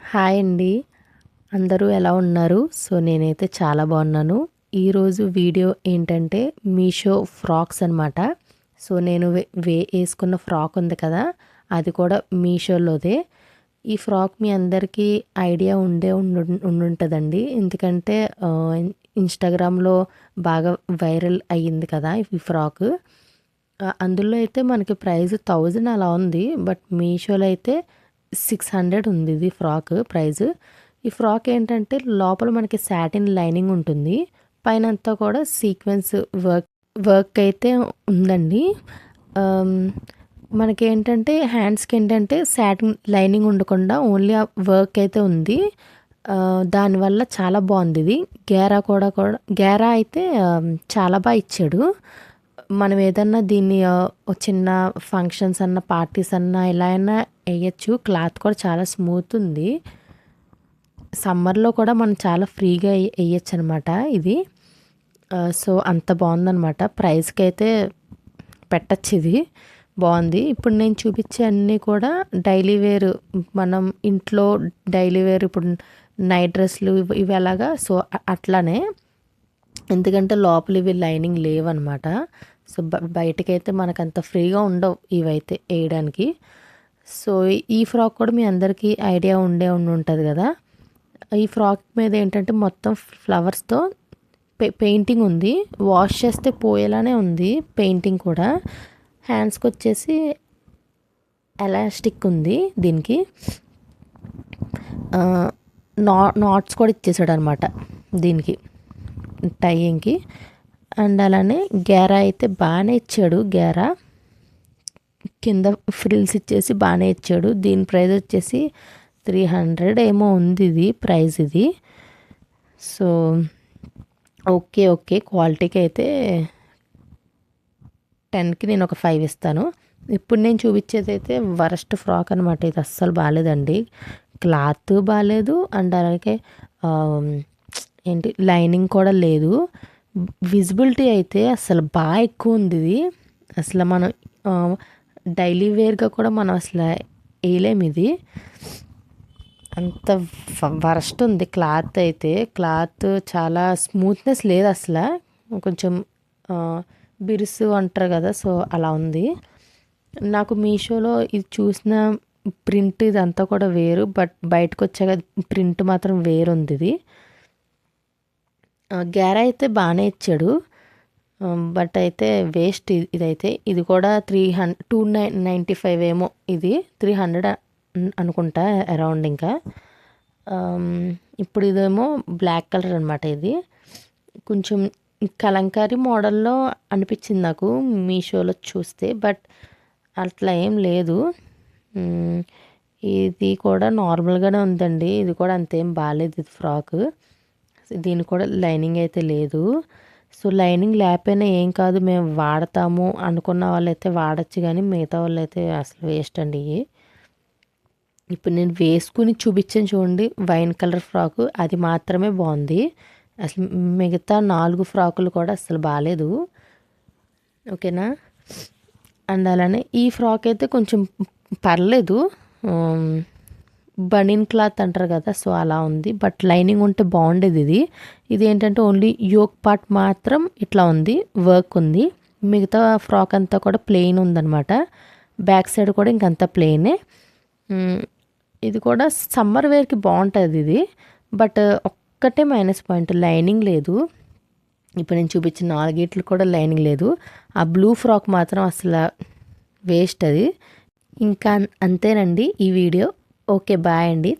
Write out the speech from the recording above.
Hi అండి. అందరూ ఎలా ఉన్నారు? సో, నేనైతే చాలా బాగున్నాను. ఈరోజు వీడియో ఏంటంటే మీషో ఫ్రాక్స్ అనమాట. సో, నేను ఏసుకున్న ఫ్రాక్ ఉంది కదా! అది కూడా మీషోలోదే. ఈ ఫ్రాక్ మీ అందరికీ ఐడియా ఉండుంటదండి. ఎందుకంటే ఇన్‌స్టాగ్రామ్‌లో బాగా వైరల్ అయ్యింది కదా! ఈ ఫ్రాకు. అందులో అయితే మనకి ప్రైస్ 1000 అలా ఉంది. బట్ మీషోలో అయితే 600 ఉంది ఇది ఫ్రాక్ ప్రైస్. ఈ ఫ్రాక్ ఏంటంటే లోపల మనకి సాటిన్ లైనింగ్ ఉంటుంది. పైనంతా కూడా సీక్వెన్స్ వర్క్ వర్క్ అయితే ఉందండి. ఆహ్, మనకేంటంటే హ్యాండ్స్‌కి ఏంటంటే సాటిన్ లైనింగ్ ఉండకుండా ఓన్లీ ఆ వర్క్ అయితే ఉంది. దానివల్ల చాలా బాగుంది ఇది. గేరా అయితే చాలా ఇచ్చాడు. మనం ఏదన్నా దీన్ని చిన్న ఫంక్షన్స్ అన్న, పార్టీస్ అన్నా ఎలా అయినా ఎయచ్చు. క్లాత్ కూడా చాలా స్మూత్ ఉంది. సమ్మర్‌లో కూడా మనం చాలా ఫ్రీగా ఎయచ్చనమాట ఇది. సో, అంత బాగుందనమాట. ప్రైస్‌కైతే పెట్టొచ్చు ఇది. బాగుంది. ఇప్పుడు నేను చూపించే అన్నీ కూడా డైలీ వేర్, మనం ఇంట్లో డైలీ వేర్ ఇప్పుడు నైట్ డ్రెస్‌లు ఇవి ఎలాగా సో, అట్లానే. ఎందుకంటే లోపల ఇవి లైనింగ్ లేవనమాట. సో, బయటకైతే మనకంత ఫ్రీగా ఉండవు ఇవైతే ఎయడానికి. సో, ఈ ఫ్రాక్ కూడా మీ అందరికీ ఐడియా ఉండుంటది కదా! ఈ ఫ్రాక్ మీద ఏంటంటే మొత్తం ఫ్లవర్స్‌తో పెయింటింగ్ ఉంది. వాష్ చేస్తే పోయేలానే ఉంది పెయింటింగ్ కూడా. హ్యాండ్స్‌కొచ్చేసి ఎలాస్టిక్ ఉంది దీనికి. నాట్స్ కూడా ఇచ్చేసాడనమాట దీనికి టైయింగ్‌కి. అండ్ అలానే గేరా అయితే బాగానే ఇచ్చాడు. గేరా కింద ఫ్రిల్స్ ఇచ్చేసి బాగానే ఇచ్చాడు. దీని ప్రైస్ వచ్చేసి 300 ఏమో ఉంది ఇది ప్రైస్ ఇది. So, okay. క్వాలిటీకి అయితే 10కి నేను ఒక 5 ఇస్తాను. ఇప్పుడు నేను చూపించేది అయితే వరస్ట్ ఫ్రాక్ అనమాట. ఇది అస్సలు బాగాలేదండి. క్లాత్ బాగాలేదు. అండ్ అలాగే లైనింగ్ కూడా లేదు. విజిబిలిటీ అయితే అసలు బాగా ఎక్కువ ఉంది ఇది. అసలు మనం డైలీ వేర్గా కూడా మనం అసలు వేయలేము ఇది. అంత వరస్ట్ ఉంది క్లాత్ అయితే. క్లాత్ చాలా స్మూత్నెస్ లేదు అసలు. కొంచెం బిరుసు అంటారు కదా! సో, అలా ఉంది. నాకు మీషోలో ఇది చూసిన ప్రింట్ ఇదంతా కూడా వేరు. బట్ బయటకు వచ్చాక ప్రింట్ మాత్రం వేరుంది ఇది. గేరా అయితే బాగానే ఇచ్చాడు. బట్ అయితే వేస్ట్ ఇదైతే. ఇది కూడా 295 ఏమో ఇది. 300 అనుకుంటా అరౌండ్ ఇంకా. ఇప్పుడు ఇదేమో బ్లాక్ కలర్ అనమాట ఇది. కొంచెం కలంకారీ మోడల్లో అనిపించింది నాకు మీషోలో చూస్తే. బట్ అట్లా ఏం లేదు. ఇది కూడా నార్మల్గానే ఉందండి. ఇది కూడా అంతేం బాగాలేదు ఇది ఫ్రాక్. దీనికి కూడా లైనింగ్ అయితే లేదు. సో, లైనింగ్ లేకపోయినా ఏం కాదు, మేము వాడతాము అనుకున్న వాళ్ళైతే వాడచ్చు. కానీ మిగతా వాళ్ళైతే అసలు వేస్ట్ అండి ఇవి. ఇప్పుడు నేను వేసుకుని చూపించాను చూడండి వైన్ కలర్ ఫ్రాకు, అది మాత్రమే బాగుంది. అసలు మిగతా 4 ఫ్రాకులు కూడా అసలు బాగాలేదు. ఓకేనా? అండ్ అలానే ఈ ఫ్రాక్ అయితే కొంచెం పర్లేదు. బనీన్ క్లాత్ అంటారు కదా! సో, అలా ఉంది. బట్ లైనింగ్ ఉంటే బాగుండేది ఇది. ఇది ఏంటంటే ఓన్లీ యోక్ పార్ట్ మాత్రం ఇట్లా ఉంది, వర్క్ ఉంది. మిగతా ఫ్రాక్ అంతా కూడా ప్లెయిన్ ఉందనమాట. బ్యాక్ సైడ్ కూడా ఇంకంతా ప్లెయినే. ఇది కూడా సమ్మర్ వేర్కి బాగుంటుంది ఇది. బట్ ఒక్కటే మైనస్ పాయింట్, లైనింగ్ లేదు. ఇప్పుడు నేను చూపించిన 4 కూడా లైనింగ్ లేదు. ఆ బ్లూ ఫ్రాక్ మాత్రం అసలు వేస్ట్ అది. ఇంకా అంతేనండి ఈ వీడియో. ఓకే, బాయ్ అండి.